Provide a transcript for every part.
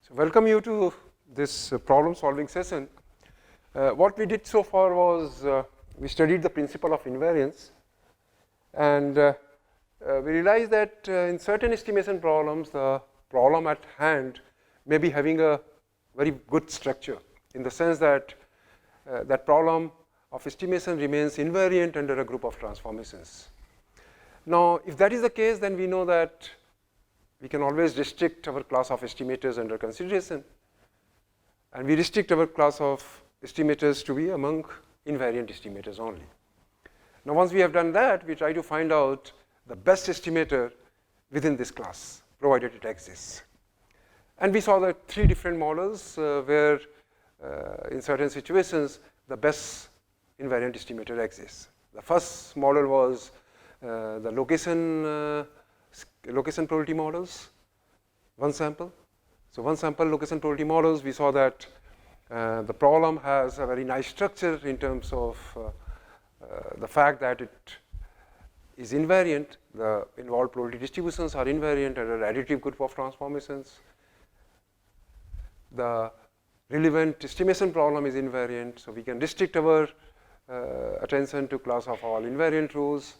So, welcome you to this problem solving session. What we did so far was we studied the principle of invariance, and we realized that in certain estimation problems the problem at hand may be having a very good structure, in the sense that that problem of estimation remains invariant under a group of transformations. Now, if that is the case, then we know that we can always restrict our class of estimators under consideration, and we restrict our class of estimators to be among invariant estimators only. Now, once we have done that, we try to find out the best estimator within this class, provided it exists. And we saw that three different models where in certain situations the best invariant estimator exists. The first model was the location probability models, one sample. So, one sample location probability models, we saw that the problem has a very nice structure in terms of the fact that it is invariant. The involved probability distributions are invariant under an additive group of transformations. The relevant estimation problem is invariant, so we can restrict our attention to class of all invariant rules.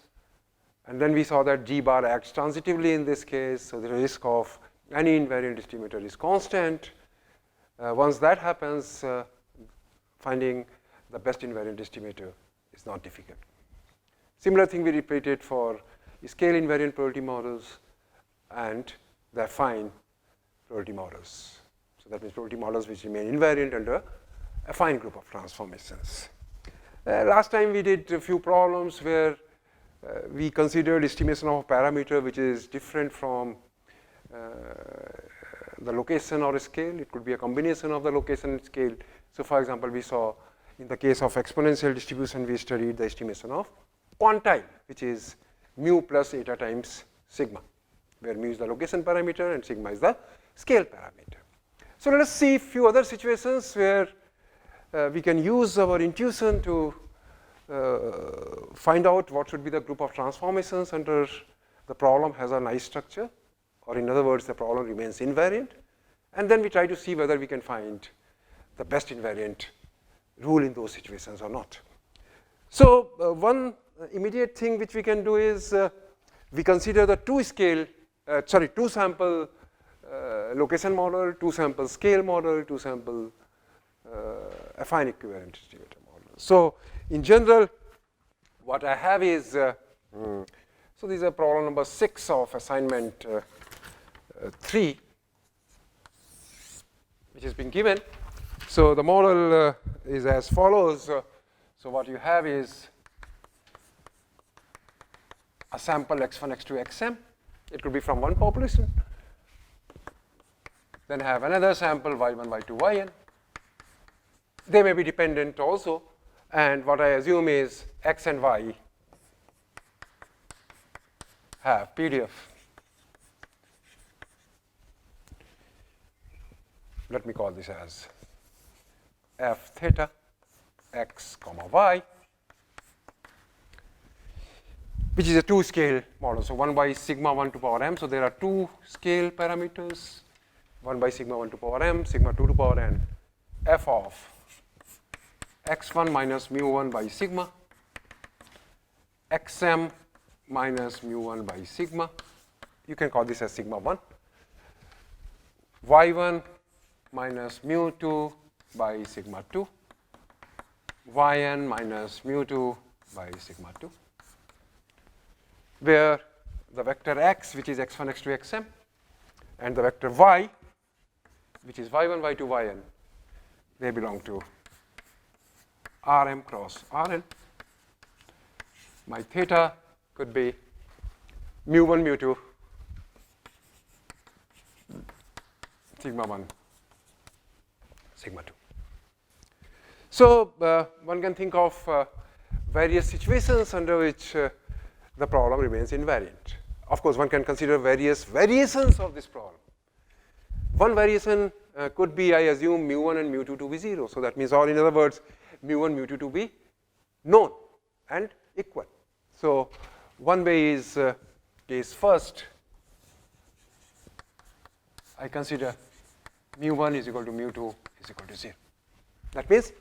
And then we saw that G bar acts transitively in this case, so the risk of any invariant estimator is constant. Once that happens, finding the best invariant estimator is not difficult. Similar thing we repeated for scale invariant probability models and the affine probability models. So, that means probability models which remain invariant under a affine group of transformations. Last time we did a few problems where we considered estimation of a parameter which is different from the location or scale. It could be a combination of the location and scale. So, for example, we saw in the case of exponential distribution, we studied the estimation of quantile, which is mu plus eta times sigma, where mu is the location parameter and sigma is the scale parameter. So, let us see a few other situations where we can use our intuition to find out what should be the group of transformations under the problem has a nice structure, or in other words, the problem remains invariant, and then we try to see whether we can find the best invariant rule in those situations or not. So, one immediate thing which we can do is we consider the two sample location model, two sample scale model, two sample affine equivalent estimator model. So, in general, what I have is, so this is problem number 6 of assignment 3, which has been given. So, the model is as follows. So, what you have is a sample x1, x2, xm. It could be from one population. Then have another sample y1, y2, yn. They may be dependent also. And what I assume is x and y have PDF. Let me call this as f theta x comma y, which is a two scale model. So, 1 by sigma 1 to power m. So, there are two scale parameters, 1 by sigma 1 to power m, sigma 2 to power n, f of x1 minus mu 1 by sigma, xm minus mu 1 by sigma, you can call this as sigma 1, y1 minus mu 2 by sigma 2, yn minus mu 2 by sigma 2, where the vector x, which is x1, x2, xm, and the vector y, which is y1, y2, yn, they belong to Rm cross Rn. My theta could be mu 1, mu 2, sigma 1, sigma 2. So, one can think of various situations under which the problem remains invariant. Of course, one can consider various variations of this problem. One variation could be, I assume, mu 1 and mu 2 to be 0. So, that means, or in other words, mu 1, mu 2 to be known and equal. So, one way is case first, I consider mu1 is equal to mu2 is equal to 0. That means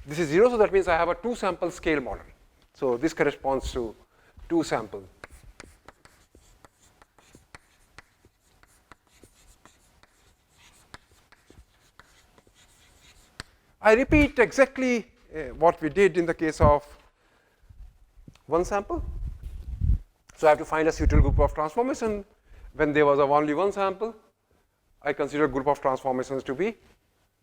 this is 0, so that means I have a 2 sample scale model. So this corresponds to 2 sample. I repeat exactly what we did in the case of 1 sample. So I have to find a suitable group of transformation. When there was only 1 sample, I consider group of transformations to be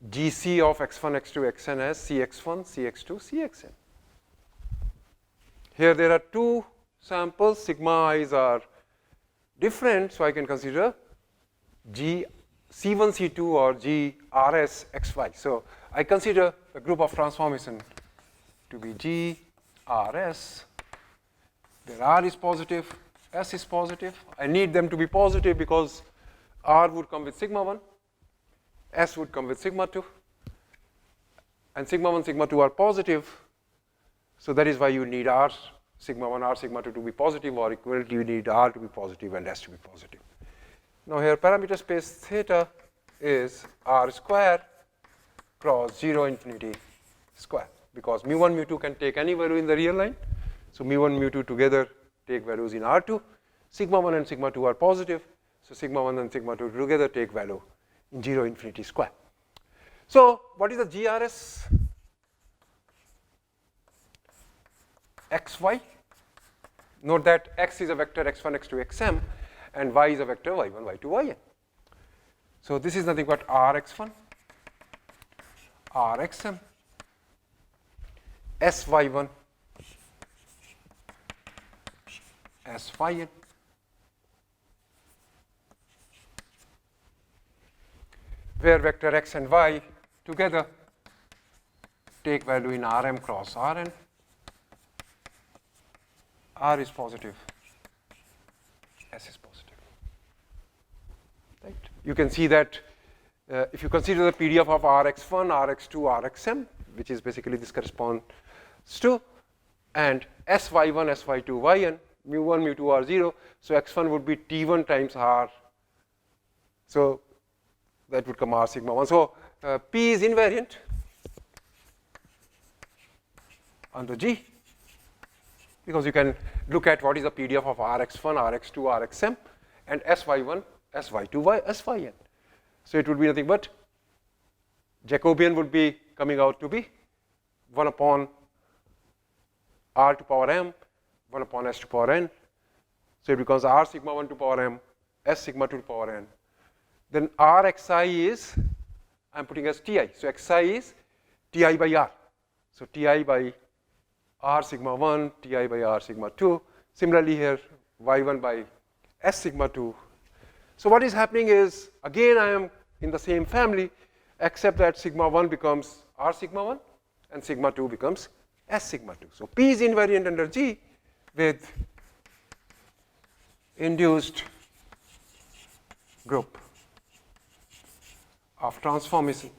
GC of x1, x2, xn as Cx1, Cx2, Cxn. Here there are 2 samples, sigma i's are different, so I can consider G C1, C2 or G Rs xy. So I consider the group of transformation to be G Rs, where R is positive, S is positive. I need them to be positive because R would come with sigma 1, S would come with sigma 2, and sigma 1, sigma 2 are positive. So that is why you need R sigma 1, R sigma 2 to be positive, or equivalently you need R to be positive and S to be positive. Now here parameter space theta is R square cross 0 infinity square, because mu1, mu2 can take any value in the real line. So mu1, mu2 together take values in R2. Sigma 1 and sigma 2 are positive. So sigma 1 and sigma 2 together take value in 0 infinity square. So what is the GRS xy? Note that x is a vector x1, x2, xm, and y is a vector y1, y2, yn. So this is nothing but rx1, rxm, sy1, syn, where vector x and y together take value in Rm cross Rn. R is positive, S is positive. Right? You can see that if you consider the PDF of Rx1, Rx2, Rxm, which is basically this corresponds to, and Sy1, Sy2, Yn, mu1, mu2 are 0, so x1 would be T1 times R. So that would come R sigma 1. So P is invariant under G, because you can look at what is the PDF of Rx1, Rx2, Rxm, and Sy1, Sy2, Syn. So it would be nothing but Jacobian would be coming out to be 1 upon R to power m, 1 upon S to power n. So it becomes R sigma 1 to power m, S sigma 2 to power n. Then Rxi is, I am putting as Ti. So Xi is Ti by R. So Ti by R sigma 1, Ti by R sigma 2. Similarly here, Y1 by S sigma 2. So what is happening is, again I am in the same family, except that sigma 1 becomes R sigma 1 and sigma 2 becomes S sigma 2. So P is invariant under G with induced group of transformation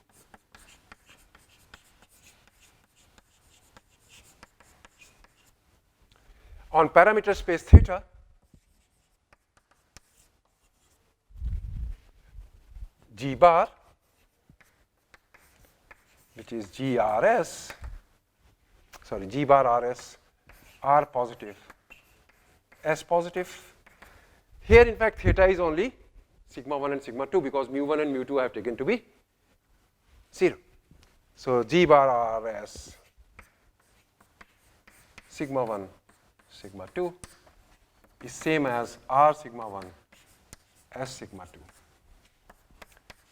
on parameter space theta G bar, which is GRS, sorry, G bar RS, R positive, S positive. Here in fact theta is only sigma 1 and sigma 2, because mu1 and mu2 I have taken to be 0. So G bar RS sigma 1 sigma 2 is same as R sigma 1 S sigma 2.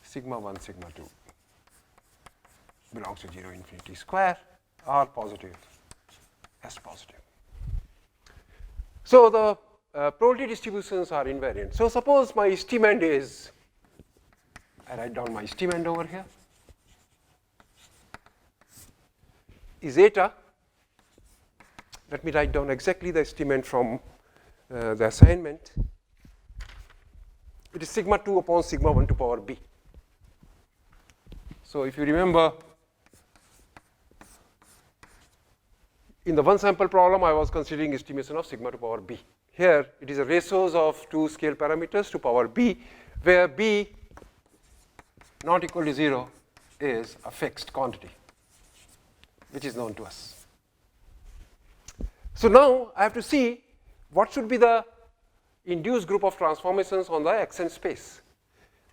Sigma 1 sigma 2 belongs to 0 infinity square, R positive, S positive. So the probability distributions are invariant. So suppose my estimand is, I write down my estimand over here, is eta. Let me write down exactly the estimand from the assignment. It is sigma 2 upon sigma 1 to power b. So if you remember, in the one sample problem I was considering estimation of sigma to power b. Here it is a ratios of 2 scale parameters to power b, where b not equal to 0 is a fixed quantity, which is known to us. So now I have to see what should be the induced group of transformations on the Xn space.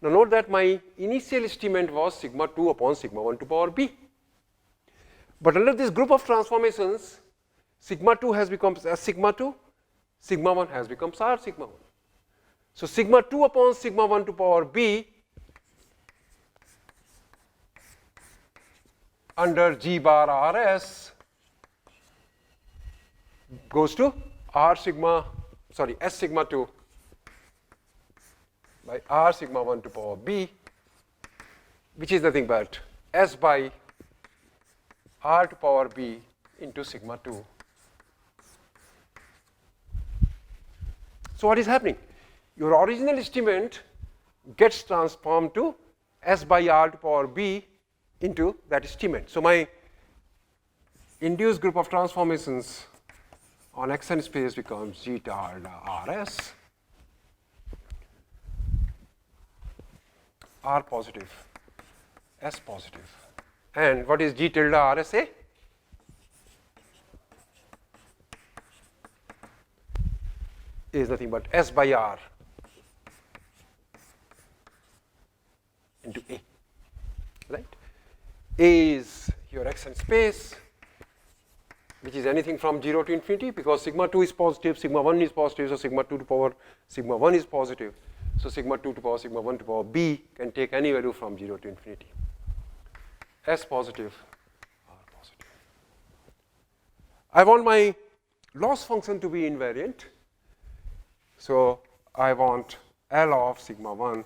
Now note that my initial estimate was sigma 2 upon sigma 1 to power b. But under this group of transformations, sigma 2 has become S sigma 2, sigma 1 has become R sigma 1. So sigma 2 upon sigma 1 to power b under G bar Rs goes to S sigma 2 by R sigma 1 to power b, which is nothing but S by R to power b into sigma 2. So what is happening? Your original estimate gets transformed to S by R to power b into that estimate. So my induced group of transformations on Xn space becomes G tilde Rs, R positive, S positive. And what is G tilde RSA? Is nothing but S by R into A, right? A is your Xn space, which is anything from 0 to infinity, because sigma 2 is positive, sigma 1 is positive, so sigma 2 to power sigma 1 is positive. So sigma 2 to power sigma 1 to power b can take any value from 0 to infinity. S positive, R positive. I want my loss function to be invariant. So I want L of sigma 1,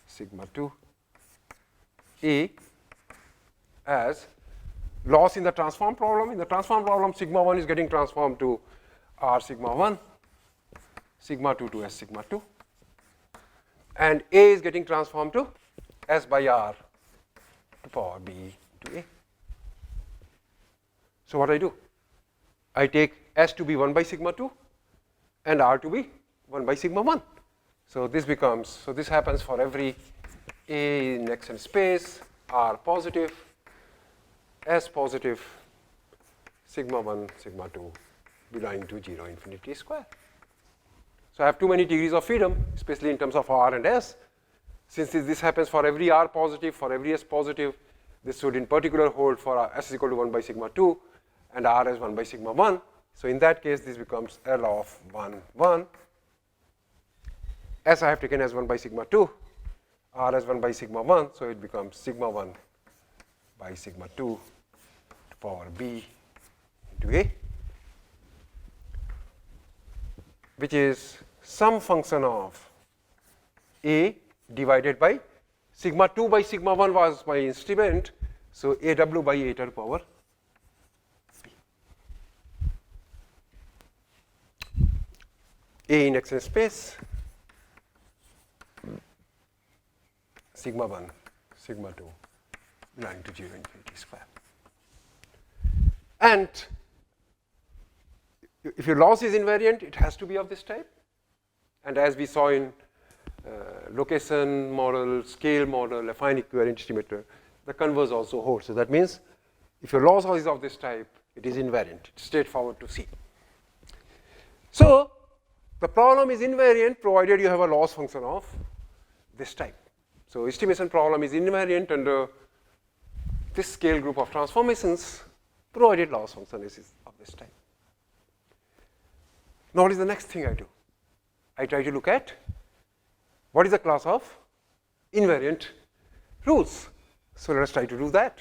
sigma 2, A as loss in the transform problem. In the transform problem, sigma 1 is getting transformed to R sigma 1, sigma 2 to S sigma 2, and A is getting transformed to S by R to power b to A. So what I do? I take S to be 1 by sigma 2 and R to be 1 by sigma 1. So this becomes, so this happens for every A in Xn space, R positive, S positive, sigma 1, sigma 2 belonging to 0 infinity square. So I have too many degrees of freedom, especially in terms of R and S. Since this happens for every R positive, for every S positive, this should in particular hold for S is equal to 1 by sigma 2 and R as 1 by sigma 1. So in that case, this becomes L of 1, 1. S I have taken as 1 by sigma 2, R as 1 by sigma 1, so it becomes sigma 1 by sigma 2 to power b into A, which is some function of A divided by sigma 2 by sigma 1 was my instrument, so AW by A to the power b. A in Xn space, sigma 1, sigma 2 belonging to 0 infinity square. And if your loss is invariant, it has to be of this type. And as we saw in location model, scale model, affine equivalent estimator, the converse also holds. So that means if your loss is of this type, it is invariant. It's straightforward to see. So the problem is invariant provided you have a loss function of this type. So estimation problem is invariant under this scale group of transformations provided loss function is of this type. Now what is the next thing I do? I try to look at what is the class of invariant rules. So let us try to do that.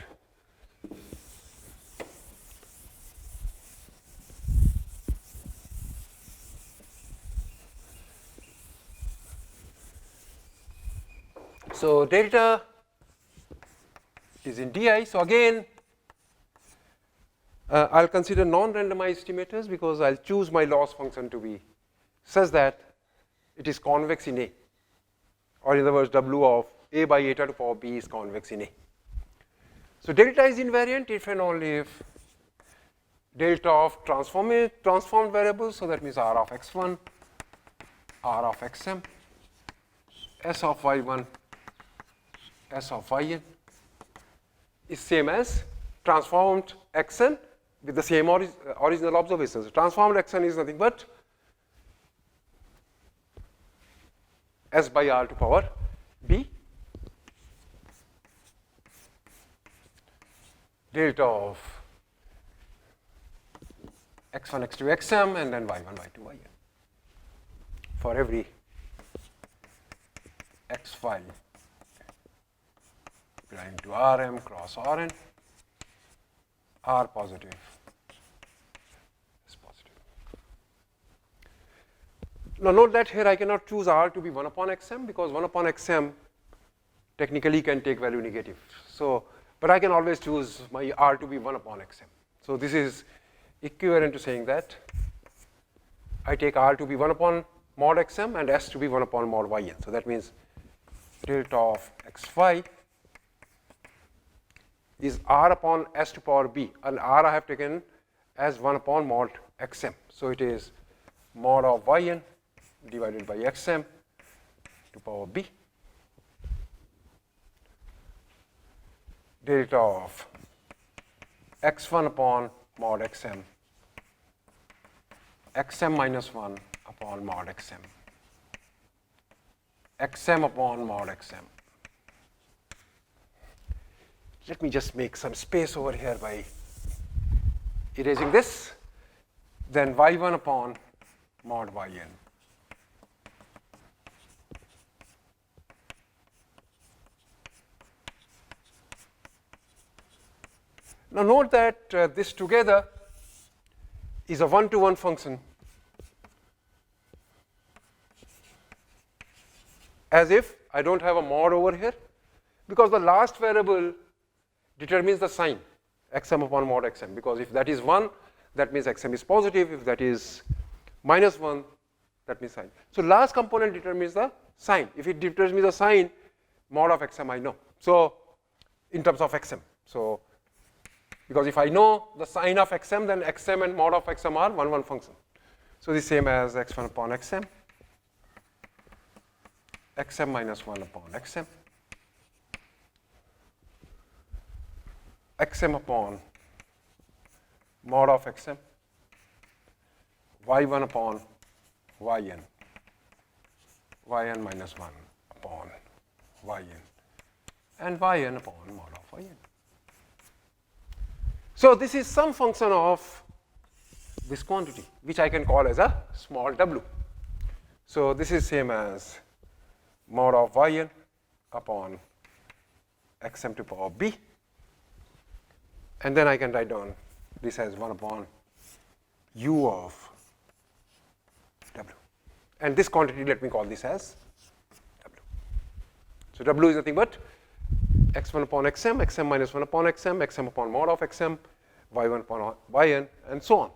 So delta is in DI. So again, I'll consider non-randomized estimators because I'll choose my loss function to be such that it is convex in A, or in other words, W of A by eta to power B is convex in A. So delta is invariant if and only if delta of transformed variables, so that means R of x1, R of xm, S of y1, S of yn is same as transformed xn with the same original observations. Transformed xn is nothing but S by R to power B delta of x1, x2, xm and then y1, y2, yn for every x file belonging to Rm cross Rn, R positive is positive. Now note that here I cannot choose R to be 1 upon xm because 1 upon xm technically can take value negative. So, but I can always choose my R to be 1 upon xm. So this is equivalent to saying that I take R to be 1 upon mod xm and S to be 1 upon mod yn. So that means delta of x phi is R upon S to power B, and R I have taken as 1 upon mod xm. So it is mod of yn divided by xm to power B delta of x1 upon mod xm, xm minus 1 upon mod xm, xm upon mod xm. Let me just make some space over here by erasing this, then y1 upon mod yn. Now note that this together is a one-to-one function, as if I don't have a mod over here, because the last variable determines the sign xm upon mod xm, because if that is 1, that means xm is positive, if that is minus 1, that means sign. So last component determines the sign. If it determines the sign, mod of xm I know. So in terms of xm. So because if I know the sign of xm, then xm and mod of xm are one function. So the same as x1 upon xm, xm minus 1 upon xm, xm upon mod of xm, y1 upon yn, yn minus 1 upon yn, and yn upon mod of yn. So this is some function of this quantity, which I can call as a small w. So this is same as mod of yn upon xm to power b, and then I can write down this as 1 upon u of w, and this quantity, let me call this as w. So w is nothing but x1 upon xm, xm minus 1 upon xm, xm upon mod of xm, y1 upon yn, and so on.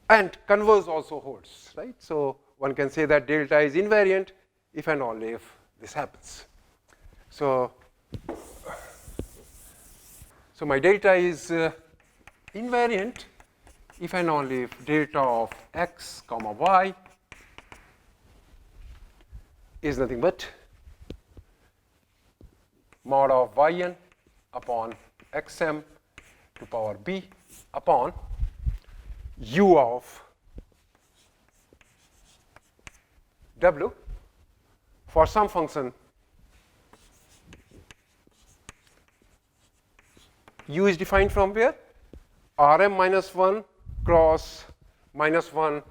And converse also holds, right? So one can say that delta is invariant if and only if this happens. So my delta is invariant if and only if delta of x comma y is nothing but mod of yn upon xm to power b upon u of w for some function u is defined from where? Rm minus 1 cross minus 1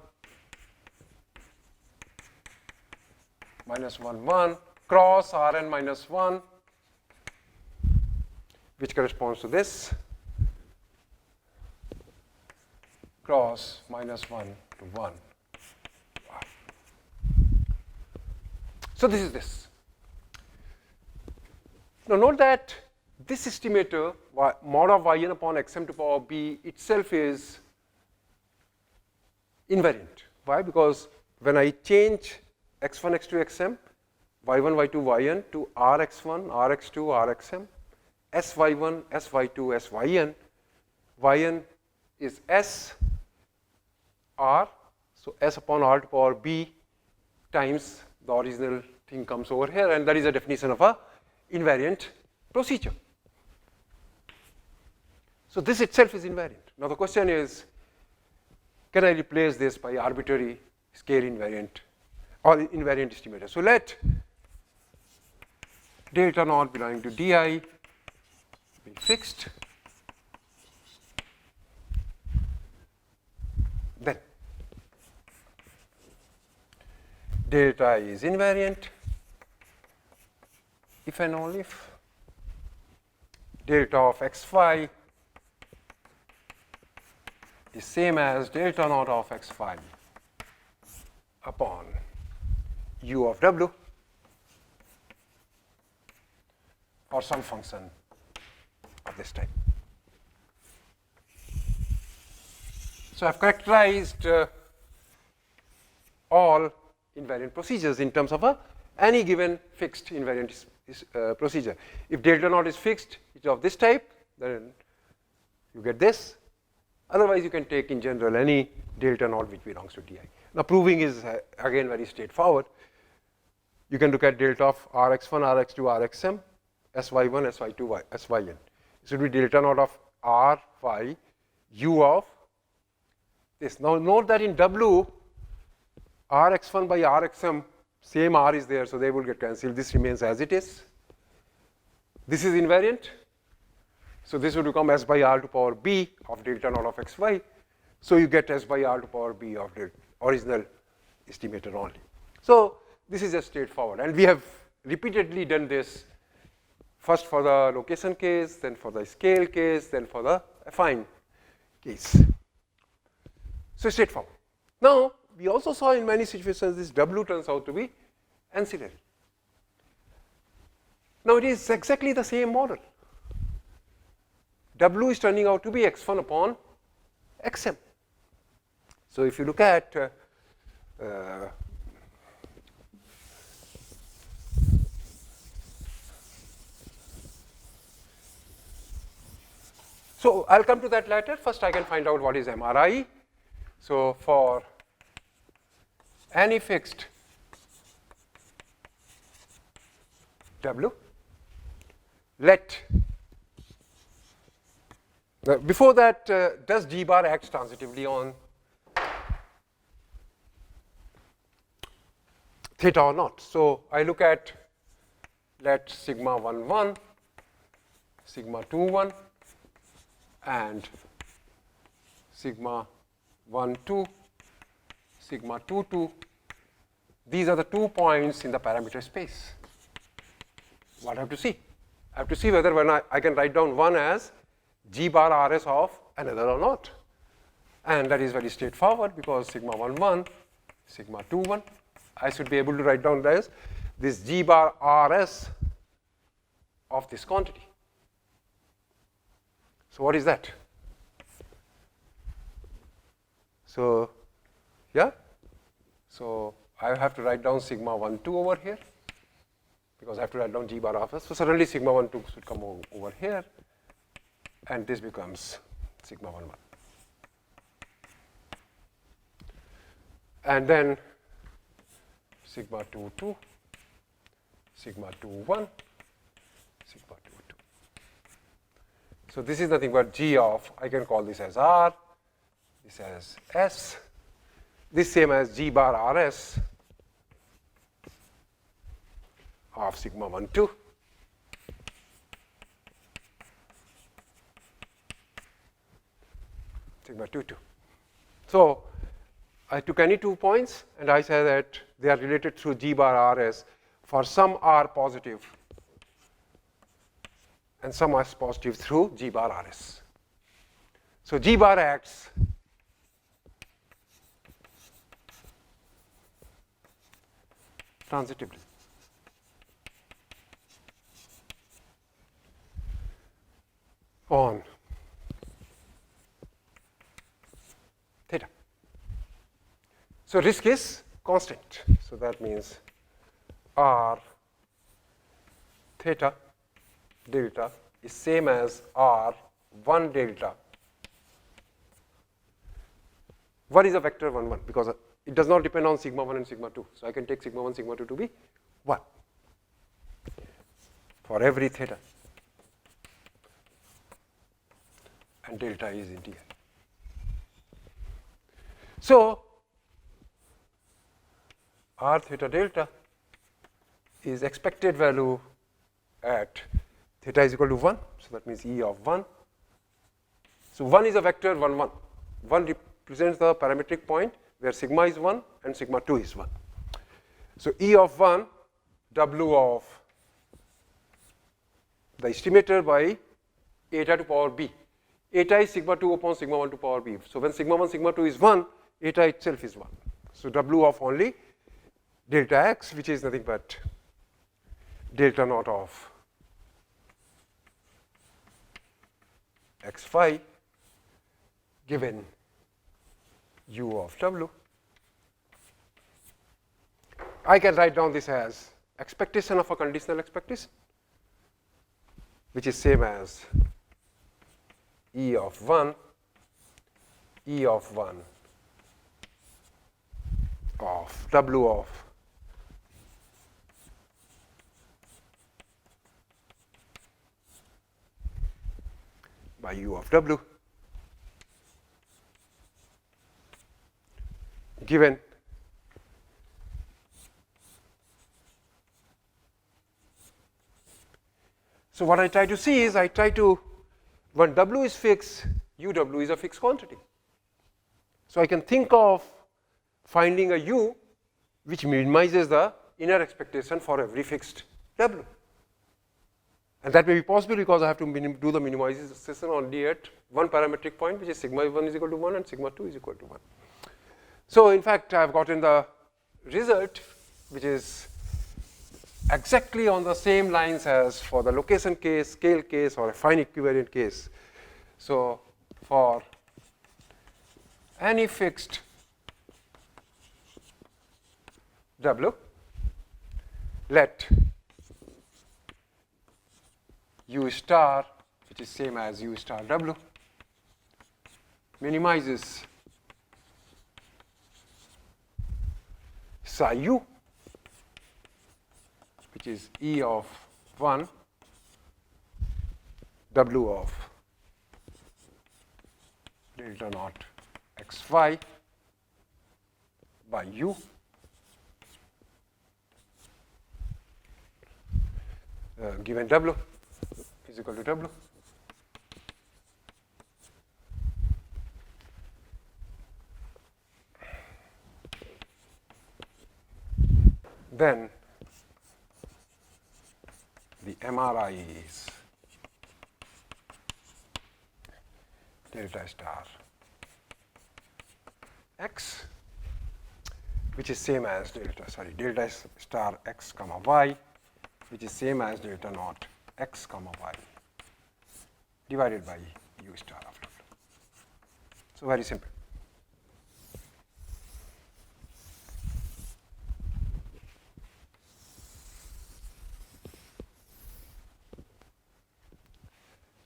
minus 1 1 cross Rn minus 1, which corresponds to this, cross minus 1 to 1. So this is this. Now note that this estimator, mod of yn upon xm to power b, itself is invariant. Why? Because when I change x1, x2, xm, y1, y2, yn to rx1, rx2, rxm, sy1, sy2, syn, yn is s r, so s upon r to power b times the original thing comes over here, and that is a definition of a invariant procedure. So this itself is invariant. Now the question is, can I replace this by arbitrary scale invariant or invariant estimator? So let delta naught belonging to di be fixed, then delta is invariant if and only if delta of x phi is same as delta naught of x phi upon u of w or some function of this type. So I've characterized all invariant procedures in terms of any given fixed invariant procedure. If delta naught is fixed, it's of this type, then you get this. Otherwise, you can take in general any delta naught which belongs to di. Now, proving is again very straightforward. You can look at delta of Rx1, Rx2, Rxm, Sy1, Sy2, Syn. It should be delta naught of R phi u of this. Now, note that in W, Rx1 by Rxm, same R is there, so they will get cancelled. This remains as it is. This is invariant. So this would become S by R to power B of delta naught of xy. So you get S by R to power B of the original estimator only. So this is just straightforward, and we have repeatedly done this, first for the location case, then for the scale case, then for the affine case. So straightforward. Now we also saw in many situations this W turns out to be ancillary. Now it is exactly the same model. W is turning out to be x1 upon xm. So if you look at so I'll come to that later. First I can find out what is MRI. So for any fixed W, let before that, does G bar act transitively on theta or not? So I look at let sigma 1 1, sigma 2 1, and sigma 1 2, sigma 2 2. These are the 2 points in the parameter space. What I have to see? I have to see whether when I can write down one as G bar Rs of another or not. And that is very straightforward, because sigma 1 1, sigma 2 1, I should be able to write down this G bar Rs of this quantity. So what is that? So yeah, so I have to write down sigma 1 2 over here, because I have to write down G bar Rs. So suddenly sigma 1 2 should come over here, and this becomes sigma 1 1. And then sigma 2 2, sigma 2 1, sigma 2 2. So this is nothing but G of, I can call this as R, this as S, this same as G bar Rs of sigma 1 2. Sigma 2 2. So I took any 2 points and I said that they are related through G bar Rs for some R positive and some S positive through G bar Rs. So G bar acts transitively. On theta. So risk is constant. So that means R theta delta is same as R 1 delta. What is a vector 1 1? Because it does not depend on sigma 1 and sigma 2. So I can take sigma 1, sigma 2 to be 1 for every theta, and delta is integer. So, r theta delta is expected value at theta is equal to 1. So, that means E of 1. So, 1 is a vector 1 1. 1 represents the parametric point where sigma is 1 and sigma 2 is 1. So, E of 1 W of the estimator by eta to power b. Eta is sigma 2 upon sigma 1 to power b. So, when sigma 1 sigma 2 is 1, eta itself is 1. So, W of only delta x, which is nothing but delta naught of x phi given u of w. I can write down this as expectation of a conditional expectation, which is same as E of 1 of W of by U of W given so what I try to see is when W is fixed, UW is a fixed quantity. So I can think of finding a U which minimizes the inner expectation for every fixed W. And that may be possible because I have to do the minimization only at one parametric point, which is sigma 1 is equal to 1 and sigma 2 is equal to 1. So in fact, I have gotten the result which is exactly on the same lines as for the location case, scale case, or a fine equivariant case. So for any fixed W, let U star, which is same as U star W, minimizes psi u, which is E of 1 W of delta naught x phi by u given W is equal to W. Then the MRI is delta star x, which is same as delta star x comma y, which is same as delta naught x comma y divided by u star of W. So very simple.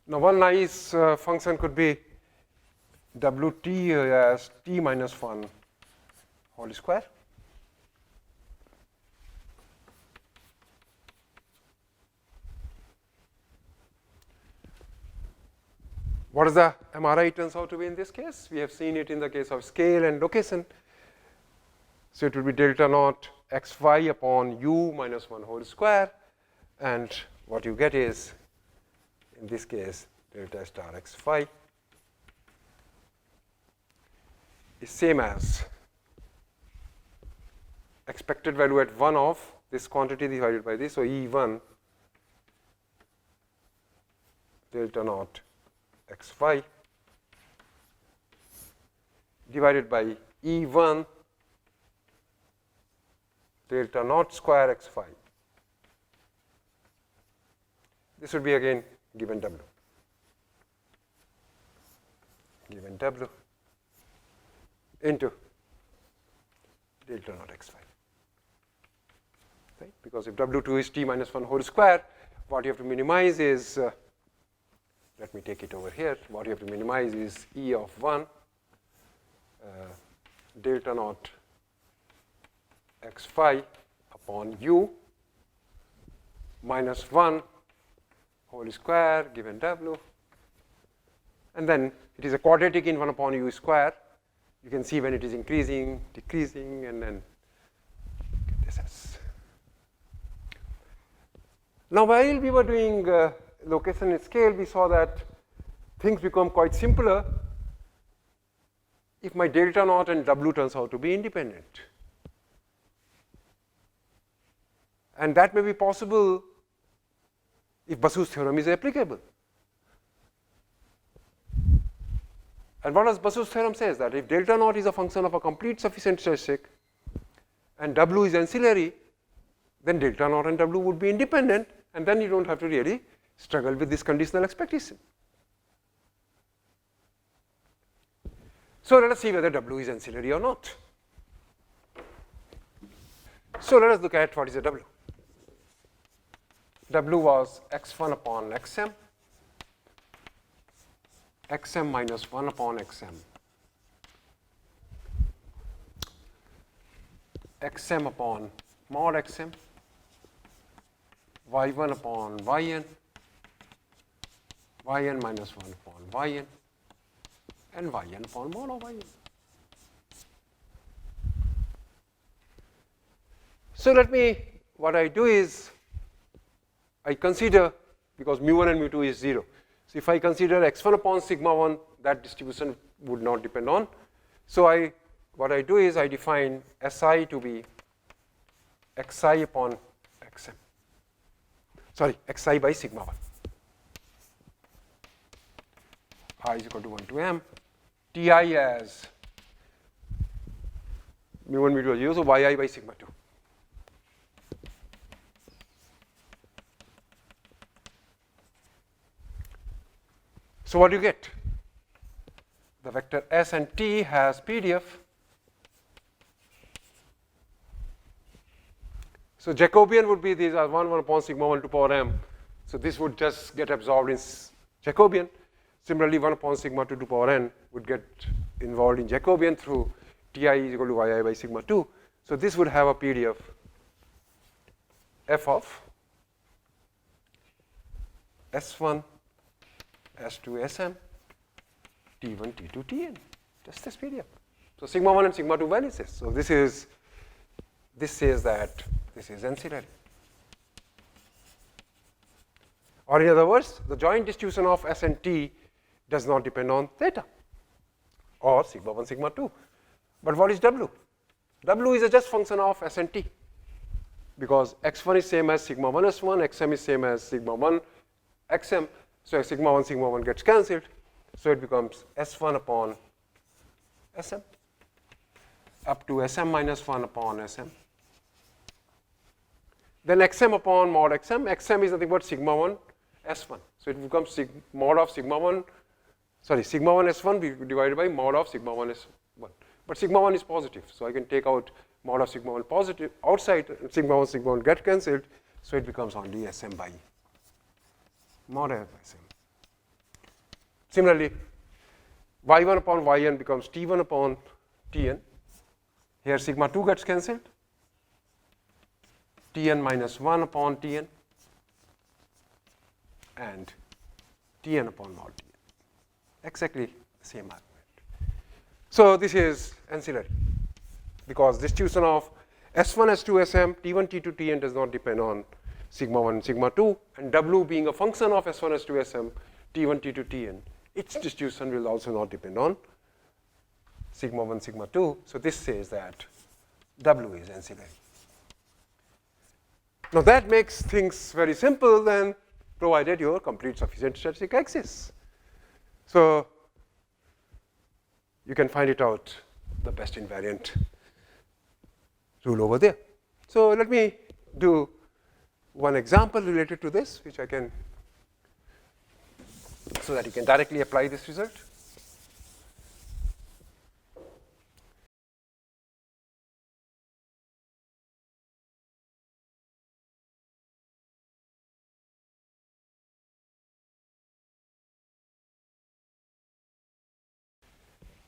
Now, one nice function could be Wt as t minus 1 whole square. What is the MRI turns out to be in this case? We have seen it in the case of scale and location. So it will be delta naught x phi upon u minus 1 whole square, and what you get is, in this case, delta star x phi is same as expected value at 1 of this quantity divided by this. So E1 delta naught x phi divided by E1 delta naught square x phi. This would be again given W into delta naught x phi, right? Because if W2 is t minus 1 whole square, what you have to minimize is, let me take it over here, what you have to minimize is E of 1 delta naught x phi upon u minus 1 whole square given W, and then it is a quadratic in 1 upon u square. You can see when it is increasing, decreasing, and then get this as. Now, while we were doing location and scale, we saw that things become quite simpler if my delta naught and W turns out to be independent. And that may be possible if Basu's theorem is applicable. And what does Basu's theorem says? That if delta naught is a function of a complete sufficient statistic and W is ancillary, then delta naught and W would be independent, and then you don't have to really struggle with this conditional expectation. So let us see whether W is ancillary or not. So let us look at what is a W. W was x1 upon xm, xm minus 1 upon xm, xm upon mod xm, y1 upon yn, yn minus 1 upon yn, and yn upon mod of yn. So let me, what I do is, I consider, because mu1 and mu2 is 0. So if I consider x1 upon sigma 1, that distribution would not depend on. So what I do is I define Si to be xi upon xm. Sorry, xi by sigma 1. I is equal to 1 to m. Ti as mu1, mu2 are 0, so yi by sigma 2. So what do you get? The vector S and T has PDF. So Jacobian would be these are 1 upon sigma 1 to power m. So this would just get absorbed in Jacobian. Similarly, 1 upon sigma 2 to power n would get involved in Jacobian through Ti is equal to yi by sigma 2. So this would have a PDF f of S1 S2 Sm, T1, T2, Tn, just this PDF. So sigma 1 and sigma 2 vanishes. So this says that this is ancillary. Or in other words, the joint distribution of S and T does not depend on theta or sigma 1, sigma 2. But what is W? W is a just function of S and T, because x1 is same as sigma 1 S1, xm is same as sigma 1 xm. So sigma 1 gets cancelled. So it becomes S1 upon Sm up to Sm minus 1 upon Sm. Then xm upon mod xm. Xm is nothing but sigma 1 S1. So it becomes mod of sigma 1, sorry, sigma 1 S1 divided by mod of sigma 1 S1. But sigma 1 is positive. So I can take out mod of sigma 1 positive outside, sigma 1 get cancelled. So it becomes only Sm by mod of Sm. Similarly, y1 upon yn becomes t1 upon tn. Here sigma 2 gets cancelled. Tn minus 1 upon tn and tn upon mod tn. Exactly the same argument. So this is ancillary because distribution of S1, S2, Sm, T1, T2, Tn does not depend on sigma 1, sigma 2, and W being a function of S1, S2, Sm, T1, T2, Tn, its distribution will also not depend on sigma 1, sigma 2. So this says that W is ancillary. Now that makes things very simple then, provided your complete sufficient statistic exists. So you can find it out the best invariant rule over there. So let me do one example related to this, which I can, so that you can directly apply this result.